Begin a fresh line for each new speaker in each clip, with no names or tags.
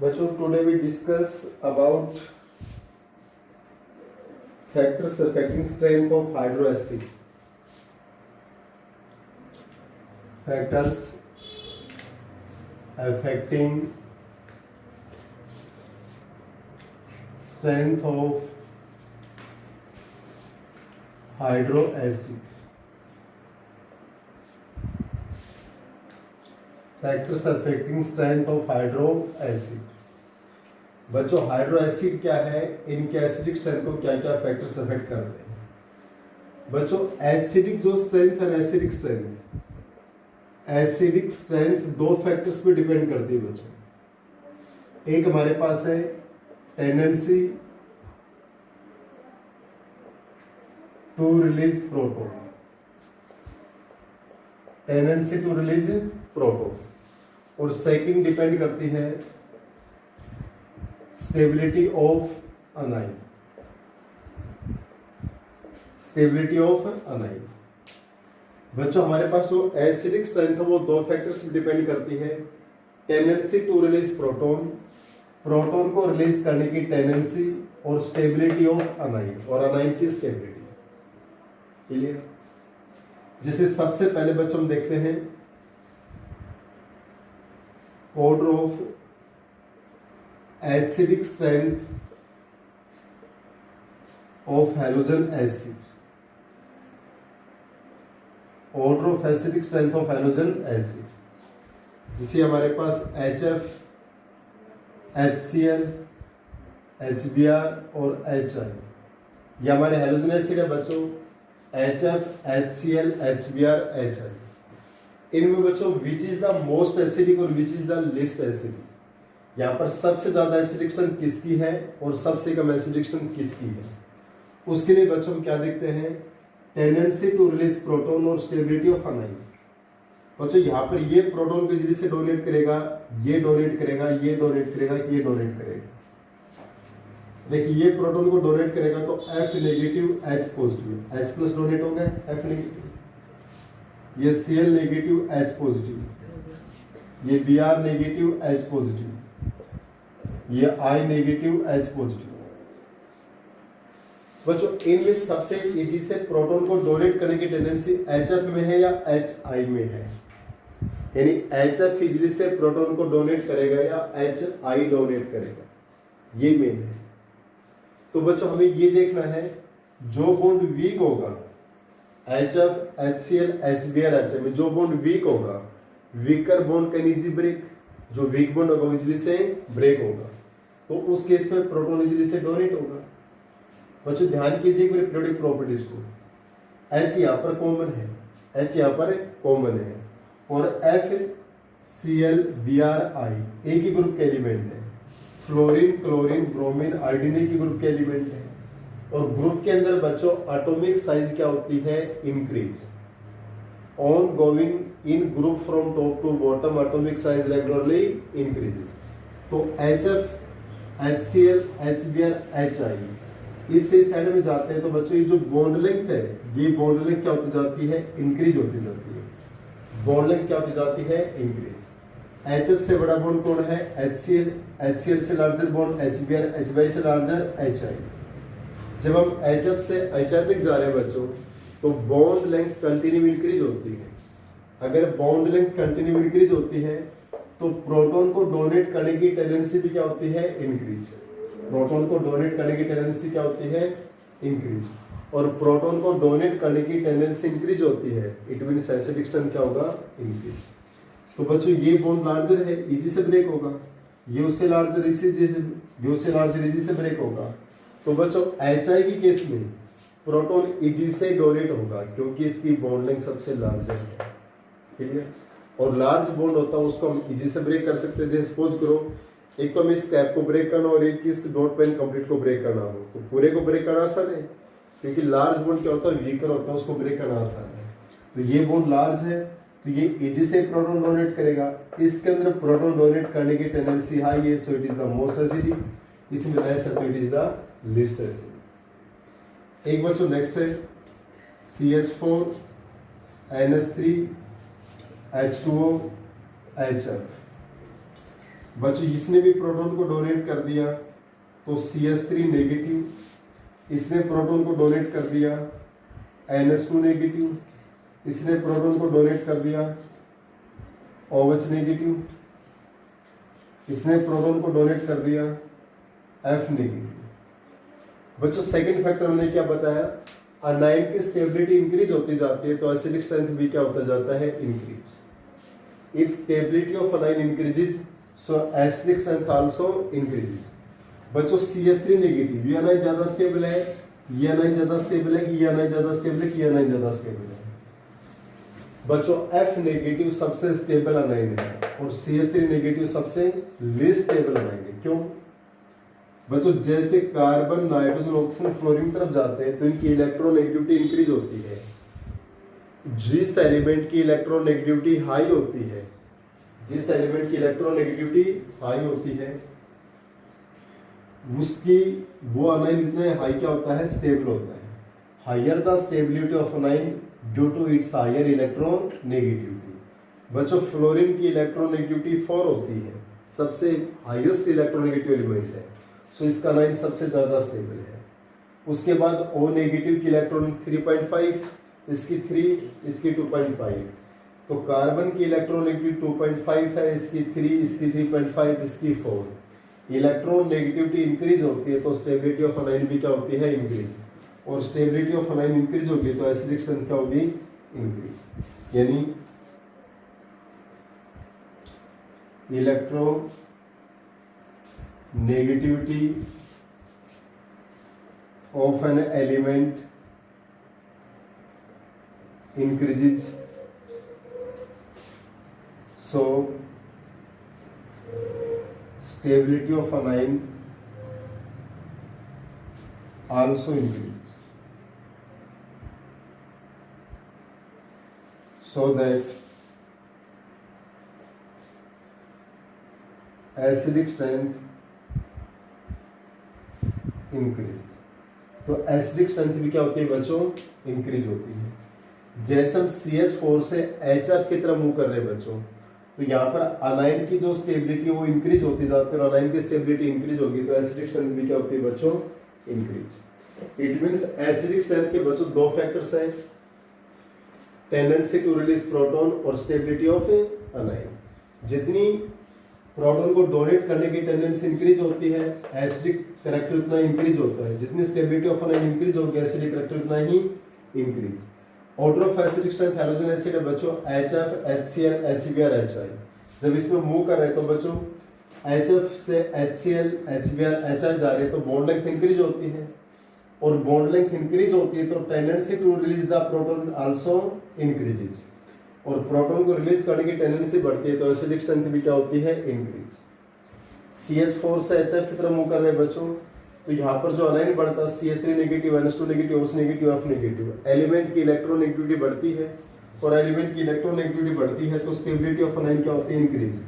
बच्चों today we discuss about factors affecting strength of hydro acid. Factors affecting strength of hydro acid. Factors affecting strength of hydro acid. बच्चों hydro acid क्या है, इनके acidic strength को क्या क्या factors affect करते हैं। बच्चों एसिडिक जो स्ट्रेंथ है, एसिडिक स्ट्रेंथ दो फैक्टर्स पे डिपेंड करती है बच्चों। एक हमारे पास है tendency to release proton, tendency to release proton, और सेकंड डिपेंड करती है stability of anion, stability of anion. बच्चों हमारे पास जो एसिडिक स्ट्रेंथ है वो दो फैक्टर्स पे डिपेंड करती है, tendency to release proton, proton को रिलीज करने की टेंडेंसी, और स्टेबिलिटी ऑफ अनाइन, और अनाइन की स्टेबिलिटी। क्लियर? जैसे सबसे पहले बच्चों हम देखते हैं order of acidic strength of halogen acid, order of acidic strength of halogen acid. जैसे हमारे पास HF, HCl, HBr और HI, ये हमारे हैलोजन एसिड है बच्चों। HF, HCl, HBr, HI, इनमें बच्चों which is the most acidic और which is the least acidic. यहाँ पर सबसे ज्यादा एसिडिक स्ट्रेंथ किसकी है और सबसे कम एसिडिक स्ट्रेंथ किसकी है, उसके लिए बच्चों हम क्या देखते हैं, टेंडेंसी टू रिलीज प्रोटॉन और स्टेबिलिटी ऑफ अनाइन। बच्चों यहाँ पर ये प्रोटॉन को जल्दी से डोनेट करेगा, ये डोनेट करेगा, ये डोनेट करेगा, ये डोनेट करेगा। देखिए ये प्रोटॉन को डोनेट करेगा तो F negative H positive, H plus donate हो गया F नेगेटिव, ये Cl नेगेटिव H पॉजिटिव, ये Br नेगेटिव H पॉजिटिव, ये I नेगेटिव H पॉजिटिव। बच्चों इनमें सबसे तेजी से प्रोटॉन को डोनेट करने की टेंडेंसी HF में है या HI में है, यानी HF इजीली से प्रोटॉन को डोनेट करेगा या HI डोनेट करेगा, ये मेन है। तो बच्चों हमें ये देखना है जो बॉन्ड वीक होगा HF, HCl, HBr, HI में जो बॉन्ड वीक होगा, weaker bond can easy break, जो वीक बॉन्ड होगा इजीली से ब्रेक होगा, तो उस केस में प्रोटॉन इजीली से डोनेट होगा। बच्चों ध्यान कीजिए पीरियोडिक प्रॉपर्टीज को, H यहाँ पर कॉमन है, H यहाँ पर कॉमन है, और FCl, Br, I एक ही ग्रुप के एलिमेंट है, फ्लोरीन, क्लोरीन, ब्रोमीन, आयोडीन एक ही ग्रुप के एलिमेंट है, और ग्रुप के अंदर बच्चों एटॉमिक साइज क्या होती है, increase. On going in group from top to bottom atomic size regularly increases. तो HF, HCl, HBr, HI इससे साइड में जाते हैं तो बच्चों ये जो बॉन्ड लेंथ है, ये बॉन्ड लेंथ क्या होती जाती है, इंक्रीज होती जाती है। बॉन्ड लेंथ क्या होती जाती है, इंक्रीज। HF से बड़ा बॉन्ड कौन है, HCl, HCl से लार्जर बॉन्ड HBr, HBr से लार्जर HI। जब हम HF से HI तक जा रहे हैं बच्चों तो बॉन्ड लेंथ कंटिन्यू इंक्रीज होती है। अगर बॉन्ड लेंथ कंटिन्यू इंक्रीज होती है तो प्रोटॉन को डोनेट करने की टेंडेंसी भी क्या होती है, इंक्रीज। प्रोटॉन को डोनेट करने की टेंडेंसी क्या होती है, इंक्रीज, और प्रोटॉन को डोनेट करने की टेंडेंसी इंक्रीज होती है, इट मींस एसिडिक स्ट्रेंथ क्या होगा, इंक्रीज। तो बच्चों ये बॉन्ड लार्जर है, इजी से ब्रेक होगा, ये उससे लार्जर इजी से ब्रेक होगा। तो बच्चों HI की केस में प्रोटॉन इजी से डोनेट होगा क्योंकि इसकी बॉन्ड लेंथ सबसे लार्जर है, ठीक है, और लार्ज बॉन्ड होता है उसको हम इजी से ब्रेक कर सकते हैं। जैसे सपोज करो एक तो हमें इस कैप को ब्रेक करना और एक इस डॉट पेन कंप्लीट को ब्रेक करना हो, तो पूरे को ब्रेक करना आसान है क्योंकि लार्ज बॉन्ड क्या होता है, वीकर होता है, उसको ब्रेक करना आसान है। तो ये बॉन्ड लार्ज है तो ये इजी से प्रोटॉन डोनेट करेगा, इसके अंदर प्रोटॉन डोनेट करने की टेंडेंसी हाई है, so it is the most acidic, इसमें बताया sir it is the list acid. एक बच्चों नेक्स्ट है CH4, NH3, H2O, HF। बच्चों इसने भी प्रोटॉन को डोनेट कर दिया तो CH3 नेगेटिव, इसने प्रोटॉन को डोनेट कर दिया NH2 नेगेटिव, इसने प्रोटॉन को डोनेट कर दिया OH नेगेटिव, इसने प्रोटॉन को डोनेट कर दिया F नेगेटिव। बच्चों सेकंड फैक्टर हमने क्या बताया, अनाइन की स्टेबिलिटी इंक्रीज होती जाती है तो एसिडिक स्ट्रेंथ भी क्या होता जाता है, increase. If stability of anion increases so acidic strength also increases. बच्चों CH3 नेगेटिव, ये अनाइन ज्यादा स्टेबल है, ये अनाइन ज्यादा स्टेबल है, ये अनाइन ज्यादा स्टेबल है, ये अनाइन ज्यादा स्टेबल है। बच्चों F नेगेटिव सबसे स्टेबल अनाइन है और CH3 नेगेटिव सबसे लेस स्टेबल अनाइन है। क्यों? बच्चों जैसे कार्बन, नाइट्रोजन, ऑक्सीजन फ्लोरीन तरफ जाते हैं तो इनकी इलेक्ट्रोनेगेटिविटी इंक्रीज होती है। जिस एलिमेंट की इलेक्ट्रोनेगेटिविटी हाई होती है, जिस एलिमेंट की इलेक्ट्रोनेगेटिविटी हाई होती है उसकी वो अनाइन इतना हाई क्या होता है, स्टेबल होता है। Higher the stability of anion due to its higher electron negativity. बच्चों फ्लोरीन की इलेक्ट्रोनेगेटिविटी 4 होती है, सबसे हाईएस्ट इलेक्ट्रोनेगेटिव एलिमेंट है, सो इसका अनाइन सबसे ज्यादा स्टेबल है। उसके बाद O नेगेटिव की इलेक्ट्रॉन 3.5, इसकी 3, इसकी 2.5, तो कार्बन की इलेक्ट्रोनेगेटिविटी 2.5 है, इसकी 3, इसकी 3.5, इसकी 4। इलेक्ट्रॉन नेगेटिविटी इंक्रीज होती है तो स्टेबिलिटी ऑफ अनाइन भी क्या होती है, इंक्रीज। और स्टेबिलिटी ऑफ अनाइन इंक्रीज होगी तो एसिडिक स्ट्रेंथ क्या होगी, इंक्रीज। यानी electron negativity of an element increases, so stability of anion also increases, so that acidic strength increase। तो एसिडिक स्ट्रेंथ भी क्या होती है बच्चों, इंक्रीज होती है। जैसे हम CH4 से HF की तरफ मूव कर रहे हैं बच्चों, तो यहाँ पर अनाइन की जो स्टेबिलिटी वो इंक्रीज होती जाती है और अनाइन की स्टेबिलिटी इंक्रीज होगी तो एसिडिक स्ट्रेंथ भी क्या होती है बच्चों, increase. It means acidic strength के बच्चों दो फैक्टर्स हैं, टेंडेंसी टू रिलीज प्रोटॉन और स्टेबिलिटी ऑफ अनाइन। जितनी प्रोटॉन को डोनेट करने की टेंडेंसी इंक्रीज होती है, एसिडिक कैरेक्टर उतना इंक्रीज होता है। जितनी स्टेबिलिटी ऑफ अनाइन इंक्रीज होगी, एसिडिक कैरेक्टर उतना ही increase. Order of acidic strength halogen acid है बच्चों HF, HCl, HBr, HI। जब इसमें मूव कर रहे हैं तो बच्चों HF से HCl, HBr, HI जा रहे हैं तो बॉन्ड लेंथ इंक्रीज होती है और बॉन्ड लेंथ इंक्रीज होती है तो tendency to release the proton also increases और प्रोटॉन को रिलीज करने की टेंडेंसी बढ़ती है तो एसिडिक स्ट्रेंथ भी क्या होती है, इंक्रीज। CH4 से HF की तरफ मूव कर रहे हैं बच्चों, तो यहाँ पर जो अनाइन बढ़ता है CH3 negative, NH2 negative, OH negative, F negative, element की इलेक्ट्रोनेगेटिविटी बढ़ती है और एलिमेंट की इलेक्ट्रोनेगेटिविटी बढ़ती है तो स्टेबिलिटी ऑफ अनाइन क्या होती है, इंक्रीज।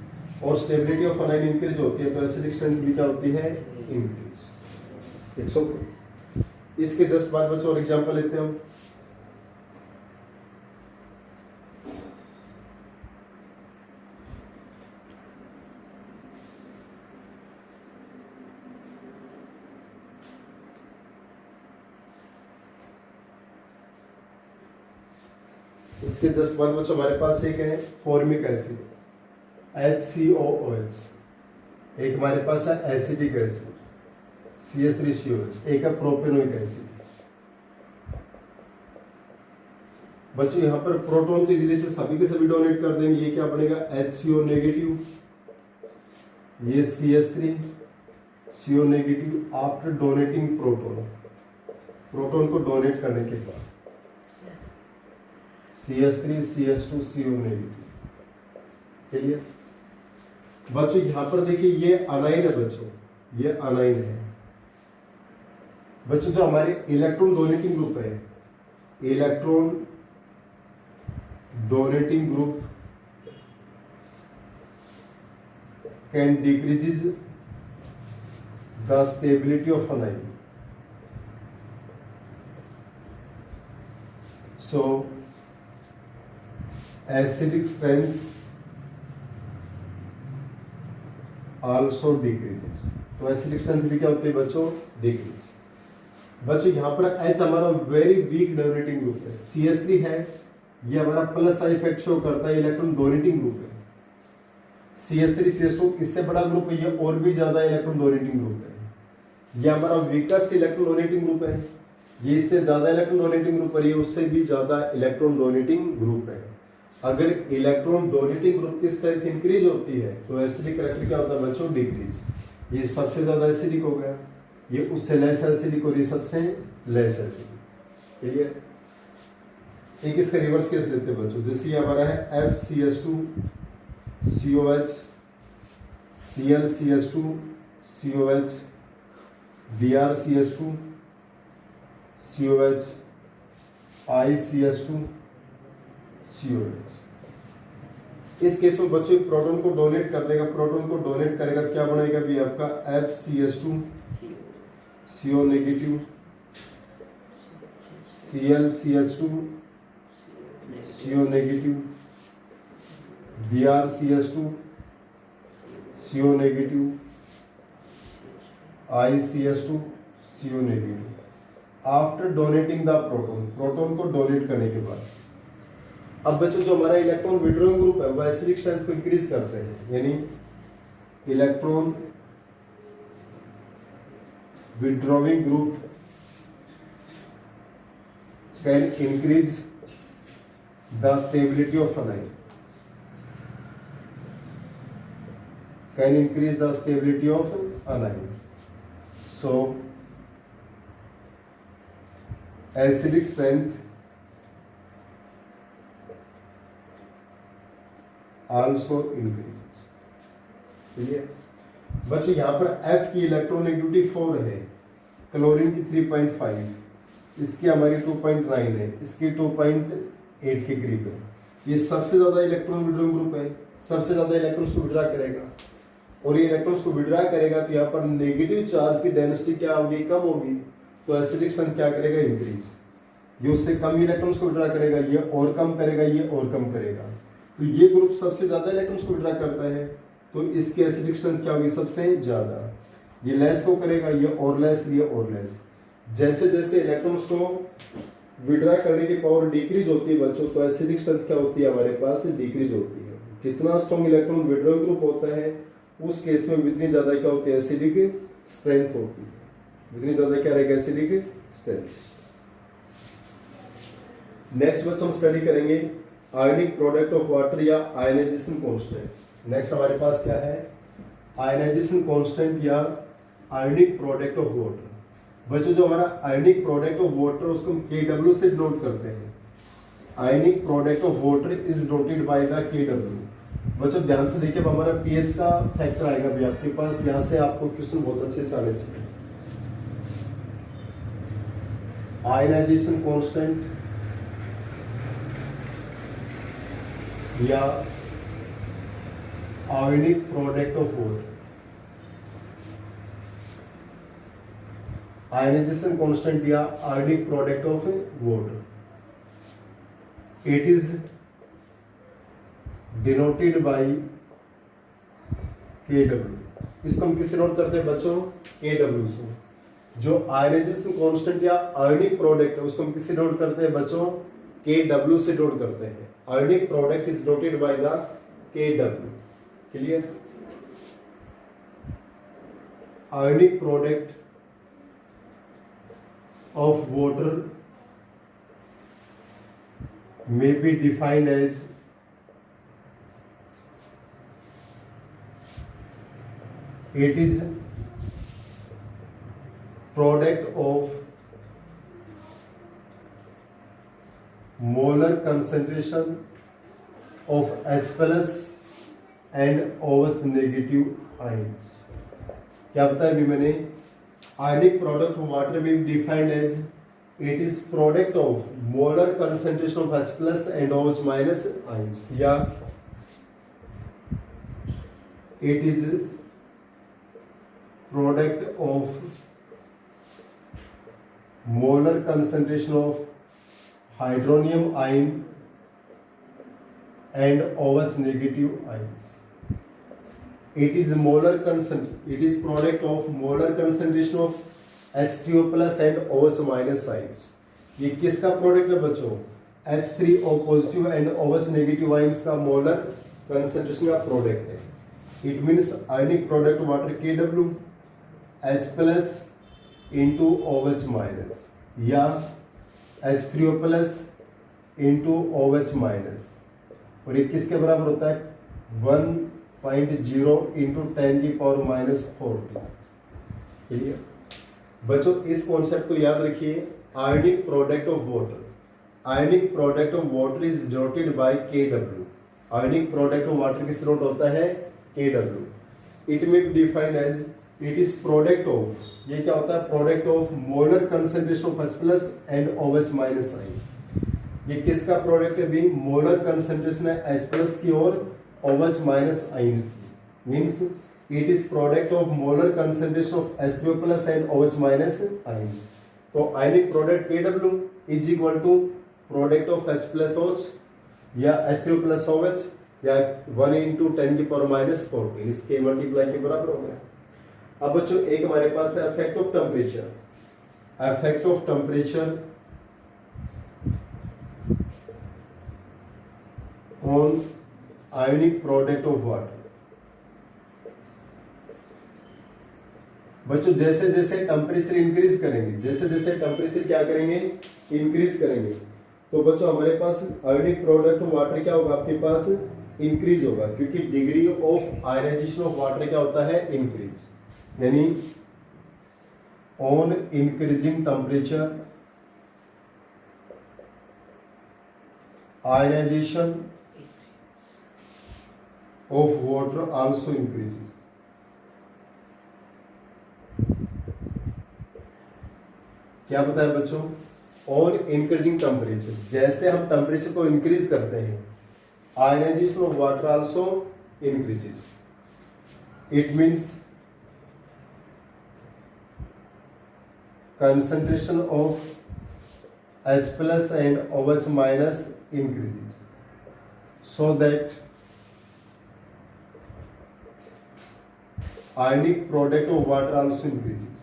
और स्टेबिलिटी ऑफ अनाइन इंक्रीज होती है तो एसिडिक स्ट्रेंथ भी क्या होती है, इंक्रीज। It's okay. इसके जस्ट बाद बच्चों और एग्जांपल लेते हैं हम। इसके जस्ट बाद बच्चों हमारे पास एक है फॉर्मिक एसिड HCOOH, एक हमारे पास है एसिटिक एसिड CH3COH, एक है प्रोपेनोइक एसिड। बच्चों यहाँ पर प्रोटॉन की जरिए से सभी के सभी डोनेट कर देंगे। ये क्या बनेगा, HCO नेगेटिव, ये CH3CO negative after donating proton, proton को डोनेट करने के बाद CH3 CH2 CO negative. Clear बच्चों? यहां पर देखिए ये अनाइन है बच्चों, ये अनाइन है बच्चों। जो हमारे इलेक्ट्रॉन डोनेटिंग ग्रुप है, electron donating group can decreases the stability of anion. So acidic strength also decreases. तो एसिडिक स्ट्रेंथ भी क्या होती है बच्चों, डिक्रीज। बच्चों यहाँ पर H हमारा वेरी वीक डोनेटिंग ग्रुप है, CH3 है, ये हमारा प्लस आई इफेक्ट शो करता है, इलेक्ट्रॉन डोनेटिंग ग्रुप है। CH3 CH2 इससे बड़ा ग्रुप है, ये और भी ज्यादा इलेक्ट्रॉन डोनेटिंग ग्रुप है। ये हमारा वीकेस्ट इलेक्ट्रॉन डोनेटिंग ग्रुप है, ये इससे ज्यादा इलेक्ट्रॉन डोनेटिंग ग्रुप है, ये उससे भी ज्यादा इलेक्ट्रॉन डोनेटिंग ग्रुप है। अगर इलेक्ट्रॉन डोनेटिंग ग्रुप की स्ट्रेंथ इंक्रीज होती है तो एसिडिक करैक्टर क्या होता है बच्चों, डिक्रीज। ये सबसे ज्यादा एसिडिक हो गया, ये उससे लेस एसिडिक और ये सबसे लेस एसिडिक। क्लियर। एक इसका रिवर्स केस लेते हैं बच्चों, जैसे ये हमारा है FCH2 COH ClCH2 COH BrCH2 COH ICH2 COH। इस केस में बच्चों एक प्रोटॉन को डोनेट कर देगा, प्रोटॉन को डोनेट करेगा तो क्या बनेगा भी आपका FCH2 CO negative ClCH2 CO negative BrCH2 CO negative ICH2 CO negative. After donating the proton, proton को डोनेट करने के बाद अब बच्चों जो हमारा इलेक्ट्रॉन विड्रॉइंग ग्रुप है वो एसिडिक स्ट्रेंथ को इंक्रीज करते हैं, यानी electron withdrawing group can increase the stability of anion, can increase the stability of anion. So acidic strength also increases. Clear. बच्चों यहाँ पर F की इलेक्ट्रोनेगेटिविटी 4 है, क्लोरीन की 3.5, इसकी हमारी 2.9 है, इसकी 2.8 के करीब है। ये सबसे ज्यादा इलेक्ट्रॉन विड्रॉइंग ग्रुप है, सबसे ज्यादा इलेक्ट्रॉन्स को विड्रॉ करेगा, और ये इलेक्ट्रॉन्स को विड्रॉ करेगा तो यहाँ पर नेगेटिव चार्ज की डेंसिटी क्या होगी, कम होगी, तो एसिडिक स्ट्रेंथ क्या करेगा, इंक्रीज। ये उससे कम इलेक्ट्रॉन्स को विड्रॉ करेगा, ये और कम करेगा, ये और कम करेगा, तो ये ग्रुप सबसे ज्यादा इलेक्ट्रॉन्स को विड्रॉ करता है, तो इसकी एसिडिक स्ट्रेंथ क्या होगी, सबसे ज्यादा। ये लेस को करेगा, ये और लेस, ये और लेस। जैसे जैसे इलेक्ट्रॉन्स को विड्रॉ करने की पावर डिक्रीज होती है बच्चों, तो एसिडिक स्ट्रेंथ क्या होती है हमारे पास, डिक्रीज होती है। जितना स्ट्रॉन्ग इलेक्ट्रॉन विड्रॉइंग ग्रुप होता है उस केस में उतनी ज्यादा क्या होती है, एसिडिक स्ट्रेंथ होती है, उतनी ज्यादा क्या रहेगा, एसिडिक स्ट्रेंथ। नेक्स्ट बच्चों हम स्टडी करेंगे आयनिक प्रोडक्ट ऑफ वाटर या आयनाइजेशन कांस्टेंट। नेक्स्ट हमारे पास क्या है, आयनाइजेशन कांस्टेंट या आयनिक प्रोडक्ट ऑफ वाटर। बच्चों जो हमारा आयनिक प्रोडक्ट ऑफ वाटर उसको हम KW से डिनोट करते हैं। आयनिक product of water is denoted by the KW। बच्चों ध्यान से देखिए, अब हमारा pH का फैक्टर आएगा भी आपके पास, यहां से आपको क्वेश्चन बहुत अच्छे से आने चाहिए। आयनाइजेशन कांस्टेंट या ionic product of water. Ionization constant या ionic product of water, it is denoted by KW। इसको हम किससे नोट करते हैं बच्चों, KW से। जो आयनाइजेशन कांस्टेंट या आयनिक प्रोडक्ट है उसको हम किससे नोट करते हैं बच्चों, KW से नोट करते हैं। Ionic product is noted by the KW। Clear. Ionic product of water may be defined as it is product of molar concentration of H plus and OH negative ions। क्या बताया अभी मैंने, ionic product of water में defined as it is product of molar concentration of H plus and OH minus ions, या it is product of molar concentration of hydronium ion and OH negative ions. it is product of molar concentration of H3O plus and OH minus ions. ये किसका product है बच्चों? H3O positive and OH negative ions का molar concentration का product है. It means ionic product water KW H plus into OH minus या H3O plus into OH minus, और ये किसके बराबर होता है? 1.0 इंटू 10 की पावर माइनस 40. क्लियर बच्चों? इस कॉन्सेप्ट को याद रखिए. Ionic product of water, ionic product of water is denoted by KW. Ionic product of water किस नोट होता है? KW. It may be defined as it is product of, ये क्या होता है? Product of molar concentration of H plus and OH minus ion. ये किसका product है भी? मोलर कंसंट्रेशन है H प्लस की और OH माइनस आयंस की. Means it is product of molar concentration of H3O plus and OH minus ions. तो ionic product KW is equal to product of H plus OH या H3O plus OH या 1 into 10 की power minus 40, इसके multiply के बराबर हो गया. अब बच्चों एक हमारे पास है effect of temperature. Effect of temperature on ionic product of water. बच्चों जैसे जैसे टेम्परेचर इंक्रीज करेंगे, जैसे जैसे टेम्परेचर क्या करेंगे? इंक्रीज करेंगे, तो बच्चों हमारे पास आयनिक प्रोडक्ट ऑफ वाटर क्या होगा? आपके पास इंक्रीज होगा, क्योंकि degree of ionization of water क्या होता है? इंक्रीज. यानी on increasing temperature ionization of water also increases. क्या बताया बच्चों? ऑन इंक्रीजिंग टेम्परेचर, जैसे हम टेम्परेचर को इंक्रीज करते हैं ionization of water also increases. It means concentration of H plus and OH minus increases, so that ionic product of water also increases.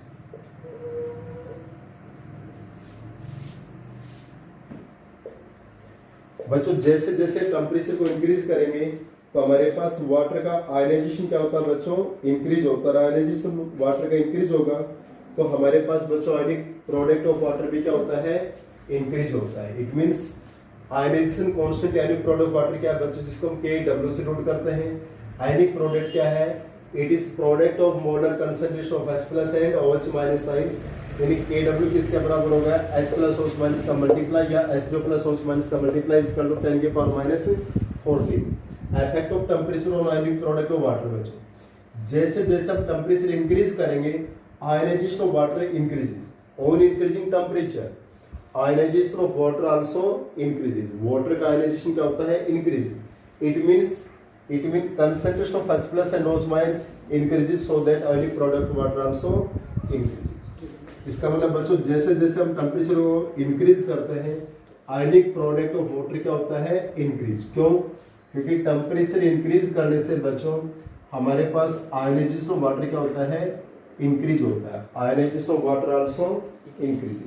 बच्चों जैसे जैसे टेम्परेचर को इंक्रीज करेंगे तो हमारे पास वाटर का आयनाइजेशन क्या होता है बच्चों? इंक्रीज होता है. आयनाइजेशन वाटर का इंक्रीज होगा तो हमारे पास बच्चों आयनिक प्रोडक्ट ऑफ वाटर भी क्या होता है? इंक्रीज होता है. It means ionization constant ionic product of water क्या है बच्चों? जिसको हम KW से नोट करते हैं. आयनिक प्रोडक्ट क्या है? It is product of molar concentration of H plus and OH minus ions. यानी KW किसके बराबर होगा? H प्लस OH माइनस का मल्टीप्लाई या H3O प्लस OH माइनस का मल्टीप्लाई इज इक्वल टू 10 की power minus 14. Effect of temperature on ionic product of water. बच्चों जैसे जैसे हम टेम्परेचर इंक्रीज करेंगे ionization of water increases. On increasing temperature ionization of water also increases. water का ionization क्या होता है? increase. it means concentration of H plus and OH minus increases, so that ionic product water also increases. इसका मतलब बच्चों जैसे जैसे हम टेम्परेचर को इंक्रीज करते हैं आयनिक प्रोडक्ट ऑफ वाटर क्या होता है? इंक्रीज. क्यों? क्योंकि टेम्परेचर इंक्रीज करने से बच्चों हमारे पास आयनाइजेशन ऑफ वाटर क्या होता है? इंक्रीज होता है. Ionization of water also increase.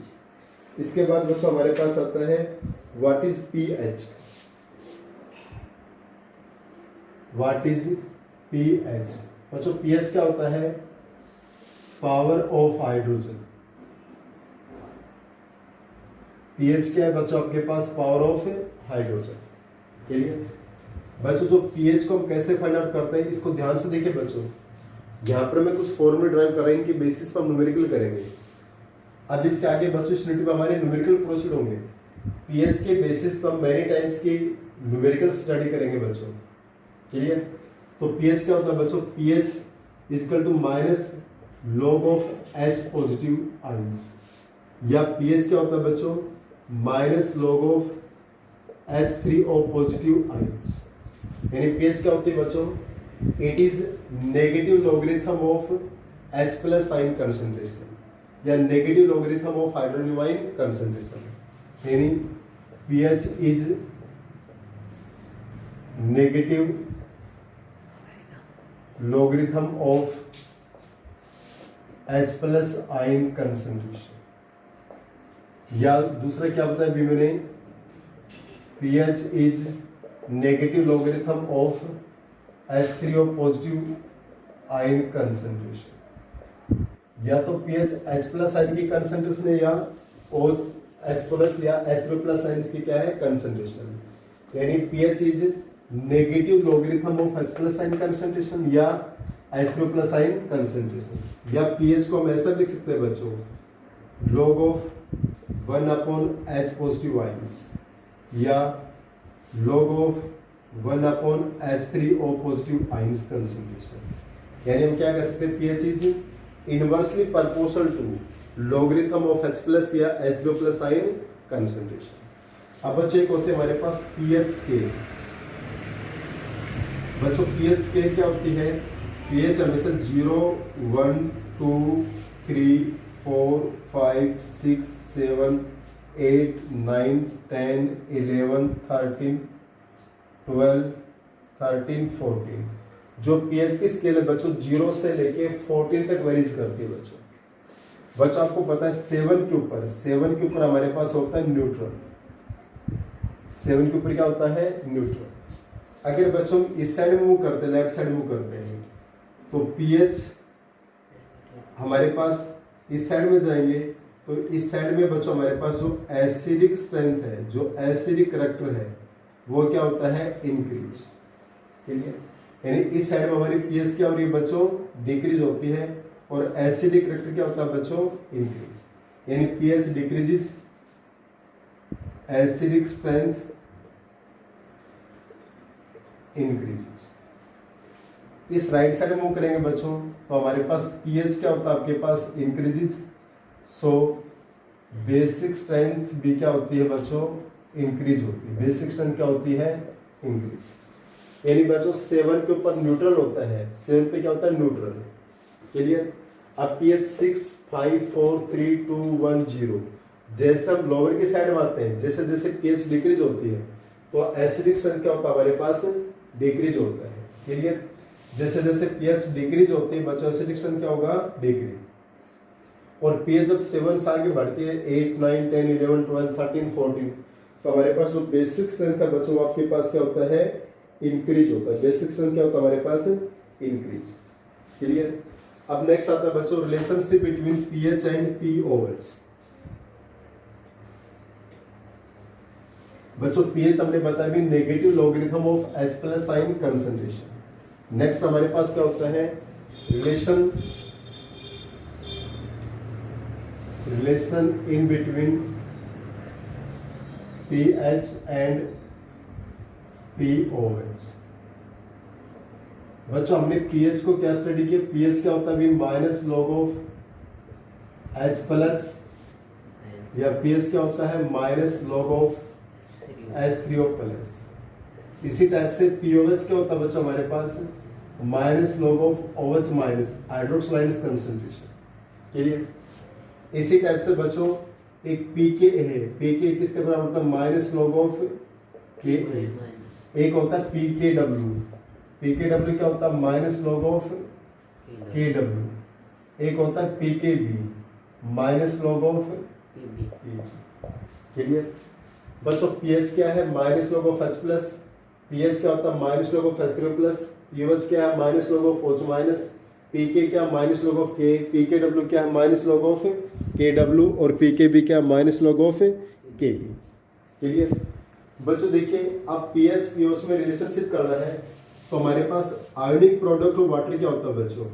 इसके बाद बच्चों हमारे पास आता है what is pH. What is pH? बच्चों pH क्या होता है? Power of hydrogen. pH क्या है बच्चों आपके पास? Power of hydrogen. क्लियर बच्चों? जो pH को हम कैसे फाइंड आउट करते हैं इसको ध्यान से देखिए बच्चों. यहाँ पर मैं कुछ फॉर्मूले ड्राइव कर रहे हैं, इनके बेसिस पर हम न्यूमेरिकल करेंगे. अब इसके आगे बच्चों इस यूनिट में हमारे न्यूमेरिकल प्रोसीड होंगे. पीएच के बेसिस पर हम मेनी टाइम्स की न्यूमेरिकल स्टडी करेंगे बच्चों. क्लियर? तो पीएच क्या होता है बच्चों? PH equal to minus log of H positive ions, या पीएच क्या होता है बच्चों? Minus log of H3O positive ions. यानी पीएच क्या होती है बच्चों? It is negative logarithm of H plus ion concentration या negative logarithm of hydrogen ion concentration. यानी pH is negative logarithm of H plus ion concentration, या दूसरा क्या बताया अभी मैंने, pH is negative logarithm of H3O positive ion concentration, या तो pH H plus ion की concentration है, या और H plus या H3O plus ions की क्या है concentration, यानी pH is negative logarithm of H plus ion concentration या H3O plus ion concentration, या pH को हम ऐसा लिख सकते हैं बच्चों, log of 1 upon H positive ions या log of 1 upon H3O positive ions concentration, यानी हम क्या कह सकते हैं, pH is inversely proportional to logarithm of H plus या H3O plus ion concentration। अब बच्चे एक होते हैं हमारे पास pH scale। बच्चों pH स्केल क्या होती है, pH हमेशा 0, 1, 2, 3, 4, 5, 6, 7, 8, 9, 10, 11, 13, 12, 13, 14, जो pH की स्केल है बच्चों 0 से लेके 14 तक वेरीज करती है बच्चों आपको पता है 7 के ऊपर हमारे पास होता है न्यूट्रल, 7 के ऊपर क्या होता है, न्यूट्रल। अगर बच्चों इस साइड में मूव करते हैं, लेफ्ट साइड मूव करते हैं, तो pH हमारे पास इस साइड में जाएंगे, तो इस साइड में बच्चों हमारे पास जो एसिडिक स्ट्रेंथ है, जो एसिडिक करैक्टर है, वो क्या होता है, इंक्रीज। ठीक है, यानी इस साइड में हमारी pH क्या हो रही है बच्चों, डिक्रीज होती है, और एसिडिक करैक्टर क्या होता है बच्चों, इंक्रीज, यानी pH decreases, acidic strength increases. इस राइट साइड मूव करेंगे बच्चों, तो हमारे पास pH क्या होता है आपके पास, इंक्रीजेस, सो बेसिक स्ट्रेंथ भी क्या होती है बच्चों, इंक्रीज होती है। बेसिक स्ट्रेंथ क्या होती है, इंक्रीज। यानी बच्चों 7 के ऊपर न्यूट्रल होता है, 7 पे क्या होता है, न्यूट्रल। क्लियर। अब pH 6, 5, 4, 3, 2, 1, 0, जैसे हम लोअर की साइड में आते हैं, जैसे जैसे pH डिक्रीज होती है, तो एसिडिक स्ट्रेंथ क्या होता है हमारे पास, डिक्रीज होता है। क्लियर। जैसे जैसे pH डिक्रीज होती है बच्चों, एसिडिक स्ट्रेंथ क्या होगा, डिक्रीज। और pH जब 7 से आगे बढ़ती है, 8, 9, 10, 11, 12, 13, 14, तो हमारे पास जो बेसिक स्ट्रेंथ है बच्चों आपके पास क्या होता है, इंक्रीज होता है। बेसिक स्ट्रेंथ क्या होता है हमारे पास, इंक्रीज। क्लियर। अब नेक्स्ट आता है बच्चों relationship between pH and pOH। बच्चों pH हमने बताया भी negative logarithm of H plus ion concentration. Next हमारे पास क्या होता है, relation in between pH and pOH। बच्चों हमने pH को क्या स्टडी किया, pH क्या होता है अभी, minus log of H plus, या pH क्या होता है, minus log of H3O plus. इसी टाइप से pOH क्या होता है बच्चों हमारे पास, minus log of OH minus, hydroxide minus concentration. Clear. इसी टाइप से बच्चों एक pK है, pK किसके बराबर होता है, माइनस लॉग ऑफ Ka। एक होता है pKW, pKW क्या होता है, माइनस लॉग ऑफ Kw। एक होता है pKb, minus log of Kb। Clear. बच्चों pH क्या है, minus log of H plus, pH क्या होता है, minus log of H3O plus, pOH क्या है, minus log of OH minus, pK क्या, minus log of K, pKW क्या है, माइनस लॉग ऑफ KW, और pKb क्या, minus log of KB। Clear. बच्चों देखिए अब pH pOH में रिलेशनशिप करना है, तो हमारे पास आयोनिक प्रोडक्ट ऑफ वाटर क्या होता है बच्चों,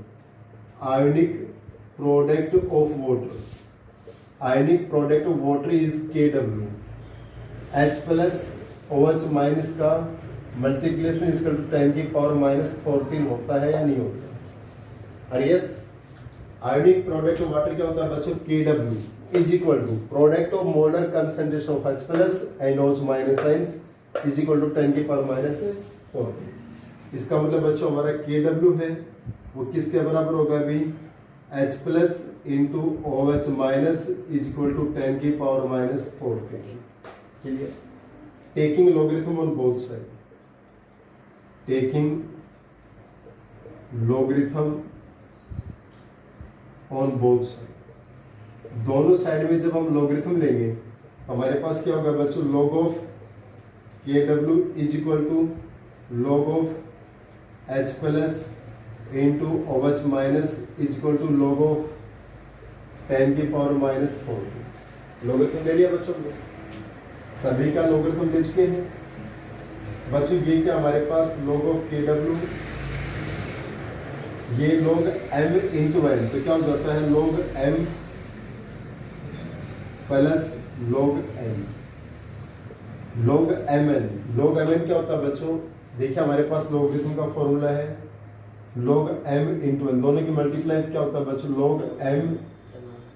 ionic product of water, ionic product of water is KW। H plus OH minus का मल्टीप्लिकेशन इक्वल टू 10 की पावर माइनस 14 होता है या नहीं होता। और yes, ionic product of water क्या होता है बच्चों, KW is equal to product of molar concentration of H plus and OH minus ions is equal to 10 की पावर माइनस 14। इसका मतलब बच्चों हमारा KW है वो किसके बराबर होगा अभी, H plus into OH minus is equal to 10 की power minus 14। Clear. Taking logarithm on both side, taking logarithm on both side. दोनों साइड में जब हम लॉगरिथम लेंगे हमारे पास क्या होगा बच्चों, log of K W is equal to log of H plus into O H minus is equal to log of 10 की पावर माइनस 4। लॉगरिथम ले लिया बच्चों ने, सभी का लॉगरिथम ले चुके हैं बच्चों। ये क्या हमारे पास log ऑफ के डब्ल्यू, ये log m इंटू एन, तो क्या हो जाता है log m plus log n, log mn। log mn क्या होता है बच्चों, देखिए हमारे पास लॉगरिथम का फॉर्मूला है log m इंटू एन, दोनों की मल्टीप्लाई क्या होता है बच्चों, log m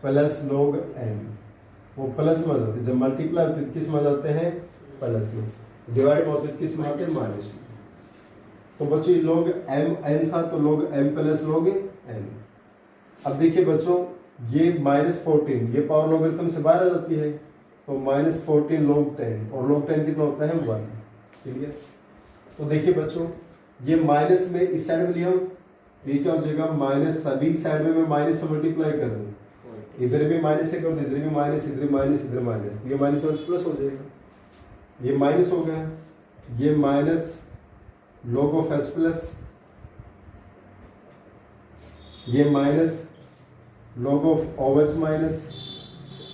plus log n। वो प्लस में जाते हैं, जब मल्टीप्लाई होते हैं किस में जाते हैं, प्लस में, डिवाइड में होते हैं किस में आते हैं, माइनस में। तो बच्चों ये log m n था तो log m plus log n। अब देखिए बच्चों ये -14, ये पावर लॉगरिथम से बाहर आ जाती है तो -14 log 10, और log 10 कितना होता है 1। क्लियर। तो देखिए बच्चों ये माइनस में इस साइड में लिया हम, ये क्या हो जाएगा माइनस, सभी साइड में मैं माइनस से मल्टीप्लाई कर दूँ, इधर भी माइनस से कर दूँ, इधर भी माइनस, इधर माइनस, इधर माइनस, ये माइनस वन प्लस हो जाएगा, ये माइनस हो गया, ये minus log of H plus, ये minus log of O H minus,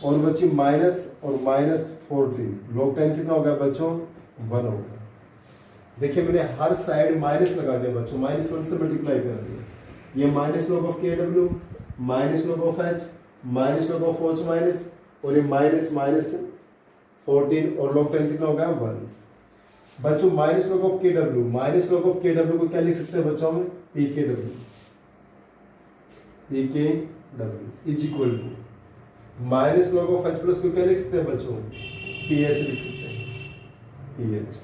और बच्ची माइनस और माइनस 14, log 10 कितना हो गया बच्चों 1 होगा। देखिए मैंने हर साइड माइनस लगा दिया बच्चों, -1 से मल्टीप्लाई कर दिया, ये minus log of K W, minus log of H, minus log of OH minus, और ये माइनस 14 और log 10 कितना हो गया 1। बच्चों minus log of K W, minus log of K W को क्या लिख सकते हैं बच्चों में, p K W, p K W is equal to minus log of H plus को क्या लिख सकते हैं बच्चों, पी एच लिख सकते हैं, P H.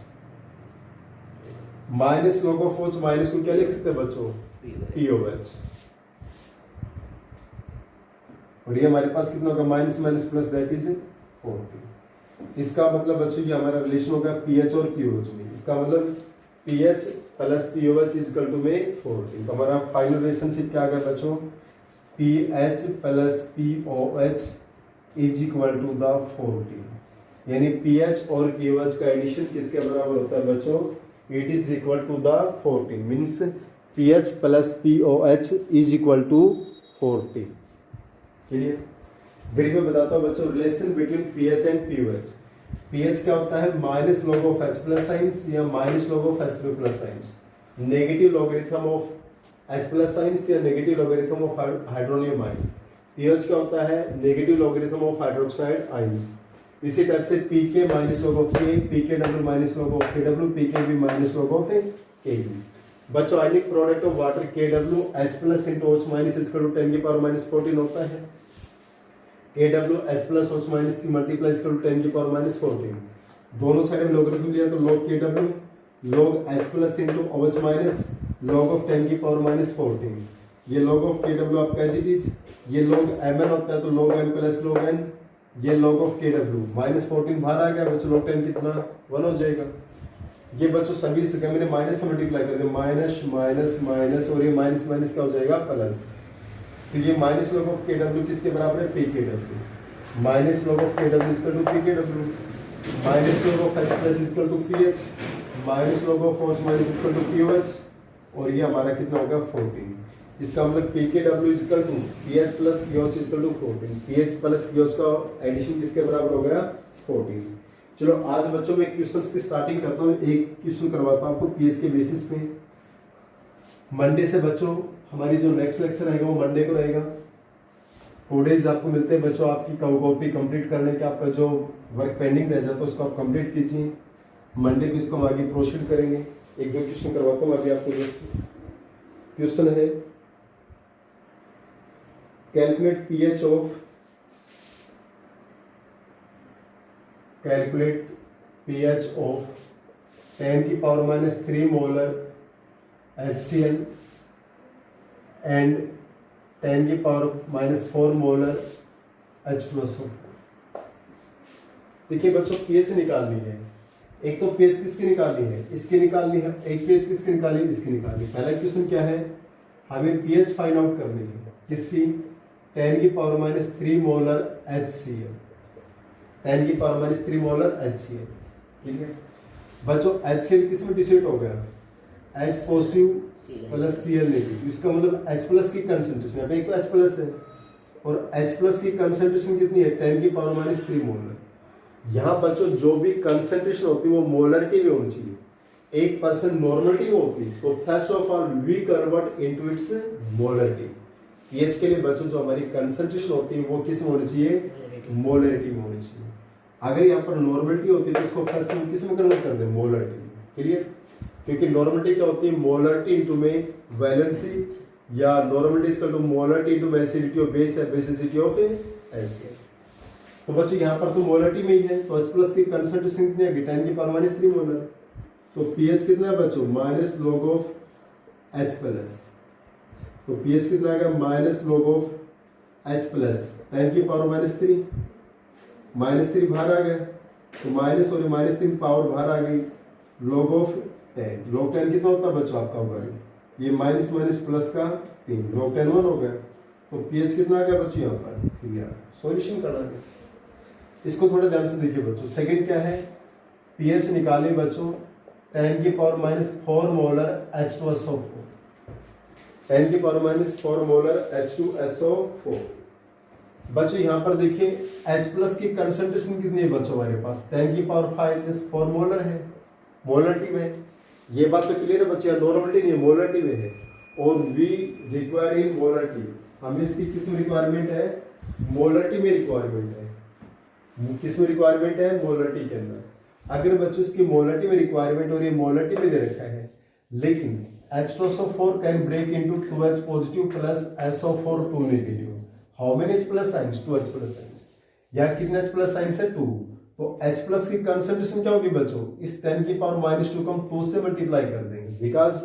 Minus log of OH minus को क्या लिख सकते हैं बच्चों, पी ओ एच। और ये हमारे पास कितना होगा minus minus plus that is 14। इसका मतलब बच्चों ये हमारा रिलेशन होगा पीएच और पीओएच में, इसका मतलब pH plus pOH is equal to में 14। तो हमारा फाइनल रिलेशनशिप क्या आ गया बच्चों, pH plus pOH is equal to the 14, यानी पीएच और पीओएच का एडिशन किसके बराबर होता है बच्चों, it is equal to the 14, means pH plus pOH is equal to 14। Clear. फिर मैं बताता हूँ बच्चों relation between pH and pOH. PH क्या होता है minus log of H plus science या minus log of H plus science, negative logarithm of H plus science या negative logarithm of hydronium ion. PH क्या होता है negative logarithm of hydroxide ions. इसी type से पीके माइनस log ऑफ के, पीके W minus log of K W, पीके भी minus log of के B. बच्चों आयनिक प्रोडक्ट ऑफ वाटर के W H plus into ouch minus equal to 10 की पावर माइनस 14 होता है। के W H plus ouch minus की मल्टीप्लाई इक्वल टू 10 की पावर माइनस 14। दोनों साइड में लॉगरिथम लिया तो log के W log H plus into ouch minus log of 10 की पावर माइनस 14। ये log ऑफ के डब्ल्यू आपका एज इट इज, ये log mn होता है तो log m plus log n, ये log of K W minus 14 बाहर आ गया बच्चों, log 10 कितना 1 हो जाएगा। ये बच्चों सभी से मैंने माइनस से मल्टीप्लाई कर दिया, माइनस माइनस माइनस, और ये माइनस माइनस क्या हो जाएगा प्लस। तो ये minus log of K W किसके बराबर है, P K W, minus log of K W equal to P K W, minus log of H plus equal to P H, minus log of OH minus equal to P O H, और ये हमारा कितना होगा 14। इसका मतलब P K W equal to P H plus P ouch equal to 14, P H plus P ouch का addition किसके बराबर हो गया 14। चलो आज बच्चों में क्वेश्चन की स्टार्टिंग करता हूँ, एक क्वेश्चन करवाता हूँ आपको पीएच के बेसिस पे। मंडे से बच्चों हमारी जो नेक्स्ट लेक्चर रहेगा वो मंडे को रहेगा। 4 डेज आपको मिलते हैं बच्चों आपकी कॉपी कंप्लीट करने के, आपका जो वर्क पेंडिंग रह जाता है उसको आप कंप्लीट कीजिए। मंडे को इसको हम आगे प्रोसीड करेंगे। एक दो क्वेश्चन करवाता हूँ अभी आपको। क्वेश्चन है calculate pH of, calculate pH of 10 की power minus 3 molar HCl and 10 की पावर माइनस 4 मोलर H2SO। देखिए बच्चों pH निकालनी है, एक तो pH किसकी निकालनी है, इसकी निकालनी है, एक pH किसकी निकालनी है, इसकी निकालनी है। पहला क्वेश्चन क्या है हमें पीएच फाइंड आउट करनी है किसकी, 10 की पावर माइनस 3 मोलर HCl, 10 की पावर माइनस 3 मोलर HCl। ठीक है बच्चों, HCl किस में डिसोनेट हो गया, H positive plus Cl negative, इसका मतलब H प्लस की कंसंट्रेशन, अब एक तो H प्लस है और H प्लस की कंसंट्रेशन कितनी है, 10 की पावर माइनस 3 मोलर। यहाँ बच्चों जो भी कंसंट्रेशन होती है वो मोलरिटी में होनी चाहिए, 1% नॉर्मलिटी में होती है, तो first of all we convert into its molarity. PH के लिए बच्चों जो हमारी कंसंट्रेशन होती है वो किस में होनी चाहिए, मोलरिटी में होनी चाहिए। अगर यहाँ पर नॉर्मलिटी होती है तो इसको फर्स्ट हम किस में कन्वर्ट कर दें, मोलरिटी में। क्लियर, क्योंकि नॉर्मलिटी क्या होती है, मोलरिटी इनटू में वैलेंसी, या normality equal to molarity into basicity of base या बेसिसिटी ऑफ एसिड। तो बच्चों यहाँ पर तो मोलरिटी में ही है, तो H प्लस की कंसंट्रेशन कितनी है, 10 की पावर माइनस 3 मोलर। तो पीएच कितना है बच्चों, minus log of H plus, तो पीएच कितना आएगा, minus log of H plus 10 की पावर माइनस 3, माइनस 3 बाहर आ गया, तो माइनस और माइनस 3 पावर बाहर आ गई, लॉग ऑफ 10, लॉग 10 कितना होता है बच्चों आपका होगा, ये माइनस माइनस प्लस का 3, लॉग 10 1 हो गया। तो पीएच कितना आ गया बच्चों यहाँ पर, सॉल्यूशन करना है, इसको थोड़ा ध्यान से देखिए बच्चों। सेकंड क्या है, पीएच निकाले बच्चों 10 की पावर माइनस 4 मोलर H2SO4, 10 की पावर माइनस 4 मोलर H2SO4। बच्चों यहाँ पर देखिए H प्लस की कंसंट्रेशन कितनी है बच्चों हमारे पास, 10 की पावर 5 4 मोलर है, मोलरिटी में। ये बात तो क्लियर है बच्चे, नॉर्मलिटी नहीं है, मोलरिटी में है, और वी रिक्वायर इन मोलरिटी, हमें इसकी किस में रिक्वायरमेंट है, मोलरिटी में रिक्वायरमेंट है। किस में रिक्वायरमेंट है, मोलरिटी के अंदर। अगर बच्चों इसकी मोलरिटी में रिक्वायरमेंट और ये मोलरिटी में दे रखा है, लेकिन H2SO4 can break into 2H positive plus SO4 2 negative. How many H plus science, 2H plus science, या कितने H प्लस साइंस है 2, तो H प्लस की कंसंट्रेशन क्या होगी बच्चों, इस 10 की पावर माइनस 2 को हम 2 से मल्टीप्लाई कर देंगे, because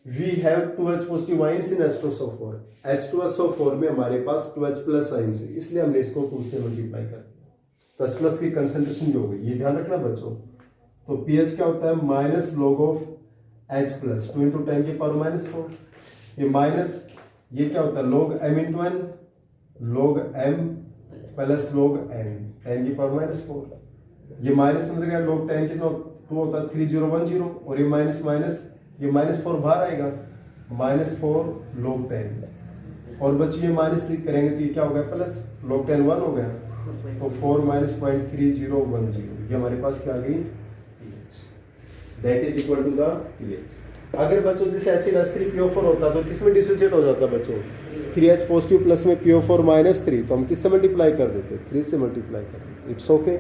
we have 2H positive ions in H2SO4, H2SO4 में हमारे पास 2H प्लस आयंस है, इसलिए हमने इसको 2 से मल्टीप्लाई कर दिया, तो H प्लस की कंसंट्रेशन जो होगी, ये ध्यान रखना बच्चों। तो पीएच क्या होता है, minus log of H plus 2 into 10 की पावर माइनस 4, ये माइनस, ये क्या होता है, log m into n, log m plus log n, 10 की पावर माइनस 4, ये माइनस अंदर गया, लॉग 10 कितना 2 होता है 3010, और ये माइनस माइनस, ये माइनस 4 बाहर आएगा, माइनस 4 लॉग 10, और बच्चों ये माइनस करेंगे तो ये क्या हो गया, प्लस लॉग 10 1 हो गया, तो 4 माइनस 0.3010, ये हमारे पास क्या आ गई, that is equal to the pH. अगर बच्चों जैसे एसिड H3PO4 होता तो किस में डिसोसिएट हो जाता बच्चों, 3H पॉजिटिव प्लस में PO4 माइनस 3, तो हम किस से मल्टीप्लाई कर देते, 3 से मल्टीप्लाई कर देते, इट्स ओके।